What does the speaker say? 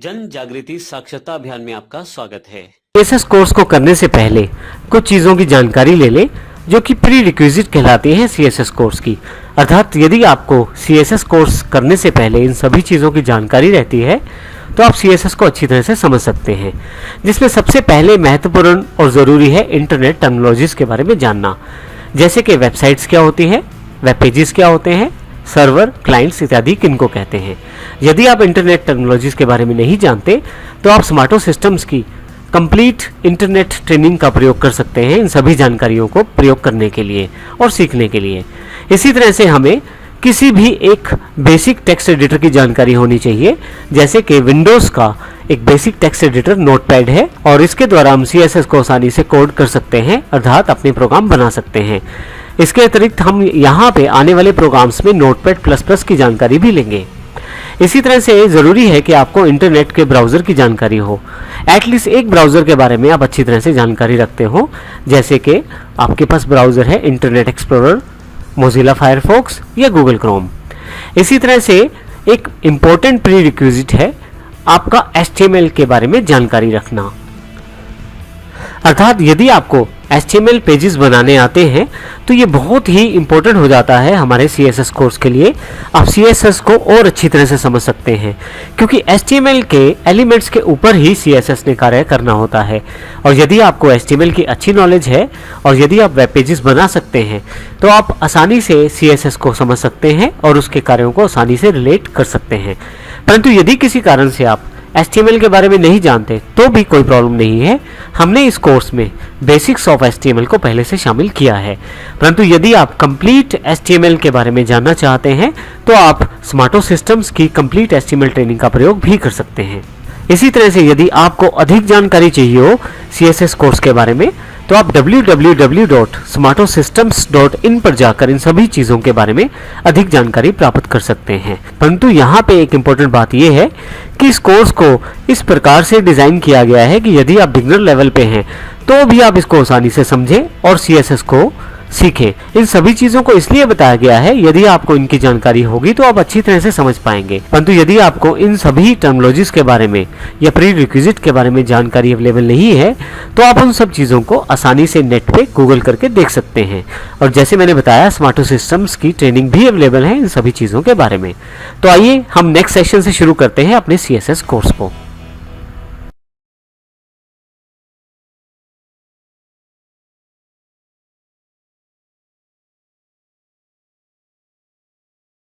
जन जागृति साक्षरता अभियान में आपका स्वागत है। सीएसएस कोर्स को करने से पहले कुछ चीज़ों की जानकारी ले लें जो कि प्री रिक्विजिट कहलाती हैं सीएसएस कोर्स की। अर्थात यदि आपको सीएसएस कोर्स करने से पहले इन सभी चीज़ों की जानकारी रहती है तो आप सीएसएस को अच्छी तरह से समझ सकते हैं, जिसमें सबसे पहले महत्वपूर्ण और ज़रूरी है इंटरनेट टर्मिनोलॉजीज़ के बारे में जानना, जैसे कि वेबसाइट्स क्या होती है, वेब पेजेस क्या होते हैं, सर्वर, क्लाइंट्स इत्यादि किनको कहते हैं। यदि आप इंटरनेट टेक्नोलॉजीज़ के बारे में नहीं जानते तो आप स्मार्टो सिस्टम्स की कंप्लीट इंटरनेट ट्रेनिंग का प्रयोग कर सकते हैं इन सभी जानकारियों को प्रयोग करने के लिए और सीखने के लिए। इसी तरह से हमें किसी भी एक बेसिक टेक्स्ट एडिटर की जानकारी होनी चाहिए, जैसे कि विंडोज़ का एक बेसिक टेक्स्ट एडिटर नोटपैड है और इसके द्वारा हम सीएसएस को आसानी से कोड कर सकते हैं, अर्थात अपने प्रोग्राम बना सकते हैं। इसके अतिरिक्त हम यहाँ पे आने वाले प्रोग्राम्स में नोटपैड प्लस प्लस की जानकारी भी लेंगे। इसी तरह से ज़रूरी है कि आपको इंटरनेट के ब्राउज़र की जानकारी हो, एटलीस्ट एक ब्राउज़र के बारे में आप अच्छी तरह से जानकारी रखते हो, जैसे कि आपके पास ब्राउज़र है इंटरनेट एक्सप्लोरर, मोज़िला फायरफॉक्स या गूगल क्रोम। इसी तरह से एक इम्पोर्टेंट प्री रिक्विजिट है आपका HTML के बारे में जानकारी रखना। अर्थात यदि आपको HTML पेजेस बनाने आते हैं तो ये बहुत ही इम्पोर्टेंट हो जाता है हमारे CSS कोर्स के लिए। आप CSS को और अच्छी तरह से समझ सकते हैं, क्योंकि HTML के एलिमेंट्स के ऊपर ही CSS ने कार्य करना होता है। और यदि आपको HTML की अच्छी नॉलेज है और यदि आप वेब पेजेस बना सकते हैं तो आप आसानी से CSS को समझ सकते हैं और उसके कार्यों को आसानी से रिलेट कर सकते हैं। परंतु यदि किसी कारण से आप HTML के बारे में नहीं जानते तो भी कोई प्रॉब्लम नहीं है, हमने इस कोर्स में बेसिक्स ऑफ HTML को पहले से शामिल किया है। परंतु यदि आप कंप्लीट HTML के बारे में जानना चाहते हैं तो आप स्मार्टो सिस्टम्स की कंप्लीट HTML ट्रेनिंग का प्रयोग भी कर सकते हैं। इसी तरह से यदि आपको अधिक जानकारी चाहिए हो CSS कोर्स के बारे में तो आप www.smartosystems.in पर जाकर इन सभी चीज़ों के बारे में अधिक जानकारी प्राप्त कर सकते हैं। परंतु यहाँ पे एक इम्पोर्टेंट बात यह है कि इस कोर्स को इस प्रकार से डिज़ाइन किया गया है कि यदि आप बिगनर लेवल पे हैं तो भी आप इसको आसानी से समझें और CSS को सीखें। इन सभी चीज़ों को इसलिए बताया गया है, यदि आपको इनकी जानकारी होगी तो आप अच्छी तरह से समझ पाएंगे। परंतु यदि आपको इन सभी टर्मिनोलॉजीज़ के बारे में या प्री रिक्विजिट के बारे में जानकारी अवेलेबल नहीं है तो आप उन सब चीज़ों को आसानी से नेट पे गूगल करके देख सकते हैं। और जैसे मैंने बताया, स्मार्टो सिस्टम्स की ट्रेनिंग भी अवेलेबल है इन सभी चीज़ों के बारे में। तो आइए हम नेक्स्ट सेशन से शुरू करते हैं अपने CSS कोर्स को।